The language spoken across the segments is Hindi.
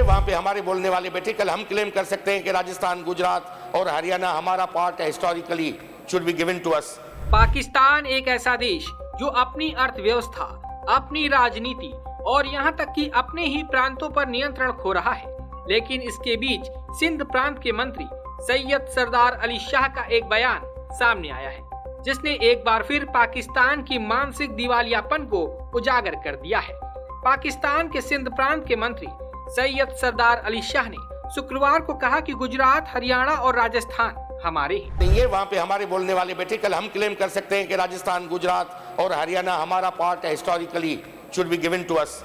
वहां पे हमारे बोलने वाले बैठे। कल हम क्लेम कर सकते हैं कि राजस्थान, गुजरात और हरियाणा हमारा पार्ट है, historically should be given to us. Pakistan एक ऐसा देश जो अपनी अर्थव्यवस्था, अपनी राजनीति और यहाँ तक कि अपने ही प्रांतों पर नियंत्रण खो रहा है, लेकिन इसके बीच सिंध प्रांत के मंत्री सैयद सरदार अली शाह का एक बयान सामने आया है, जिसने एक बार फिर पाकिस्तान की मानसिक दिवालियापन को उजागर कर दिया है। पाकिस्तान के सिंध प्रांत के मंत्री सैयद सरदार अली शाह ने शुक्रवार को कहा कि गुजरात, हरियाणा और राजस्थान हमारे ही नहीं है, वहां पे हमारे बोलने वाले बैठे। कल हम क्लेम कर सकते हैं कि राजस्थान, गुजरात और हरियाणा हमारा पार्ट है, historically should be given to us.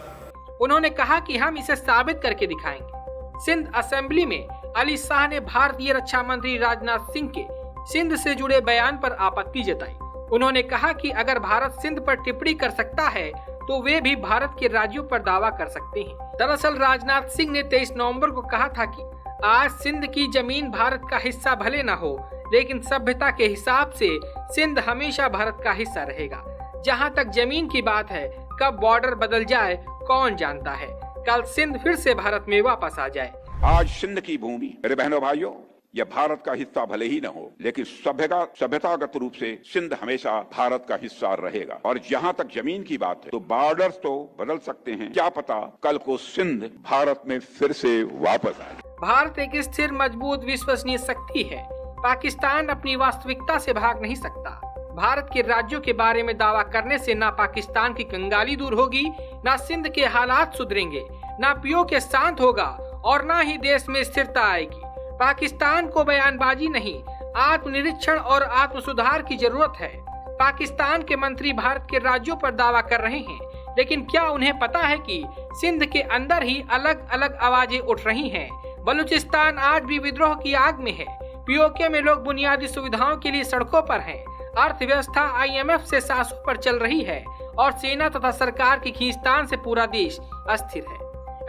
उन्होंने कहा कि हम इसे साबित करके दिखाएंगे। सिंध असेंबली में अली शाह ने भारतीय रक्षा मंत्री राजनाथ सिंह के सिंध से जुड़े बयान पर आपत्ति जताई। उन्होंने कहा कि अगर भारत सिंध पर टिप्पणी कर सकता है तो वे भी भारत के राज्यों पर दावा कर सकते हैं। दरअसल राजनाथ सिंह ने 23 नवंबर को कहा था कि आज सिंध की जमीन भारत का हिस्सा भले न हो, लेकिन सभ्यता के हिसाब से सिंध हमेशा भारत का हिस्सा रहेगा। जहां तक जमीन की बात है, कब बॉर्डर बदल जाए कौन जानता है, कल सिंध फिर से भारत में वापस आ जाए। आज सिंध की भूमि, मेरे बहनों भाइयों, यह भारत का हिस्सा भले ही न हो, लेकिन सभ्यतागत रूप से सिंध हमेशा भारत का हिस्सा रहेगा। और जहां तक जमीन की बात है, तो बॉर्डर्स तो बदल सकते हैं, क्या पता कल को सिंध भारत में फिर से वापस आए। भारत एक स्थिर, मजबूत, विश्वसनीय शक्ति है। पाकिस्तान अपनी वास्तविकता से भाग नहीं सकता। भारत के राज्यों के बारे में दावा करने से ना पाकिस्तान की कंगाली दूर होगी, ना सिंध के हालात सुधरेंगे, ना पीओके शांत होगा और ना ही देश में स्थिरता आएगी। पाकिस्तान को बयानबाजी नहीं, आत्मनिरीक्षण और आत्म सुधार की जरूरत है। पाकिस्तान के मंत्री भारत के राज्यों पर दावा कर रहे हैं, लेकिन क्या उन्हें पता है कि सिंध के अंदर ही अलग अलग आवाजें उठ रही हैं। बलूचिस्तान आज भी विद्रोह की आग में है। पीओके में लोग बुनियादी सुविधाओं के लिए सड़कों पर हैं। अर्थव्यवस्था IMF से सांसों पर चल रही है और सेना तथा सरकार की खींचतान से पूरा देश अस्थिर है।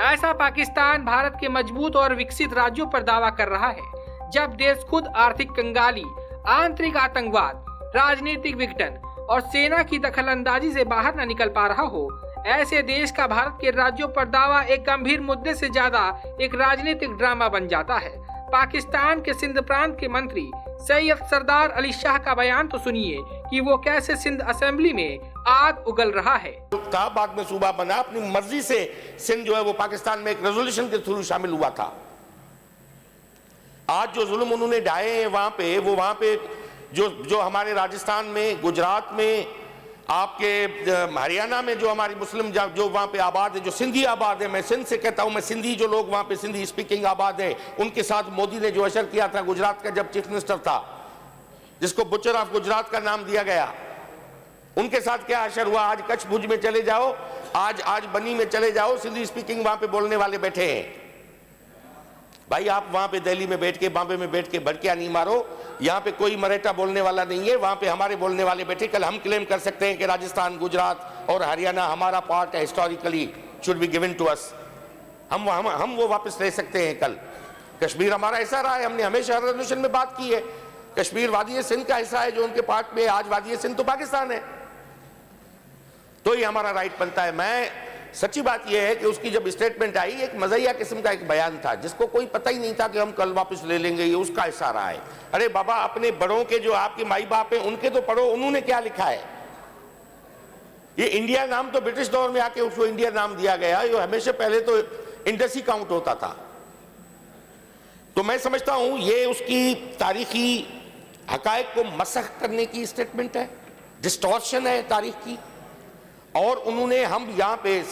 ऐसा पाकिस्तान भारत के मजबूत और विकसित राज्यों पर दावा कर रहा है, जब देश खुद आर्थिक कंगाली, आंतरिक आतंकवाद, राजनीतिक विघटन और सेना की दखलंदाजी से बाहर न निकल पा रहा हो। ऐसे देश का भारत के राज्यों पर दावा एक गंभीर मुद्दे से ज्यादा एक राजनीतिक ड्रामा बन जाता है। पाकिस्तान के सिंध प्रांत के मंत्री सैयद सरदार अली शाह का बयान तो सुनिए कि वो कैसे सिंध असेंबली में आग उगल रहा है। था, बाद में सूबा बना, अपनी मर्जी से सिंध जो है वो पाकिस्तान में एक रेजोल्यूशन के थ्रू शामिल हुआ था। आज जो जुल्म उन्होंने ढाए हैं वहां पे जो हमारे राजस्थान में, गुजरात में, आपके हरियाणा में जो हमारी मुस्लिम जो वहां पे आबाद है, जो सिंधी आबाद है, मैं सिंध से कहता हूं, मैं सिंधी जो लोग वहां पे सिंधी स्पीकिंग आबाद है, उनके साथ मोदी ने जो अशर किया था गुजरात का जब चीफ मिनिस्टर था, जिसको बुचर ऑफ गुजरात का नाम दिया गया, उनके साथ क्या अशर हुआ। आज कच्छ भुज में चले जाओ, आज बनी में चले जाओ, सिंधी स्पीकिंग वहां पे बोलने वाले बैठे हैं। भाई आप वहां पे दिल्ली में बैठ के, बॉम्बे में बैठ के भड़कियां नहीं मारो। यहाँ पे कोई मराठा बोलने वाला नहीं है, वहां पे हमारे बोलने वाले बैठे। कल हम क्लेम कर सकते हैं कि राजस्थान, गुजरात और हरियाणा हमारा पार्ट है, historically should be given to us. हम वो वापस ले सकते हैं। कल कश्मीर हमारा हिस्सा रहा है, हमने हमेशा रेजोल्यूशन में बात की है। कश्मीर वादी सिंध का हिस्सा है जो उनके पार्ट में, आज वादी सिंध तो पाकिस्तान है, तो ये हमारा राइट बनता है। मैं सच्ची बात यह है कि उसकी जब स्टेटमेंट आई, एक मज़ाहिया किस्म का एक बयान था जिसको कोई पता ही नहीं था कि हम कल वापस ले लेंगे, ये उसका हिस्सा रहा है। अरे बाबा, अपने बड़ों के जो आपके माई बाप हैं उनके तो पढ़ो, उन्होंने क्या लिखा है। ये इंडिया नाम तो ब्रिटिश दौर में आके उसको इंडिया नाम दिया गया, ये हमेशा पहले तो इंडस ही काउंट होता था। तो मैं समझता हूं ये उसकी तारीखी हकायक को मसख करने की स्टेटमेंट है, डिस्टॉर्शन है तारीख की। और उन्होंने, हम यहाँ पे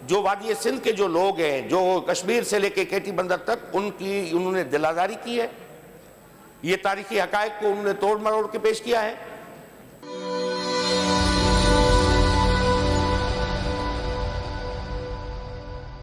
जो वादी सिंध के जो लोग हैं, जो कश्मीर से लेके केटी बंदर तक, उन्होंने दिलादारी की है। ये तारीखी हकायक को उन्होंने तोड़ मरोड़ के पेश किया है।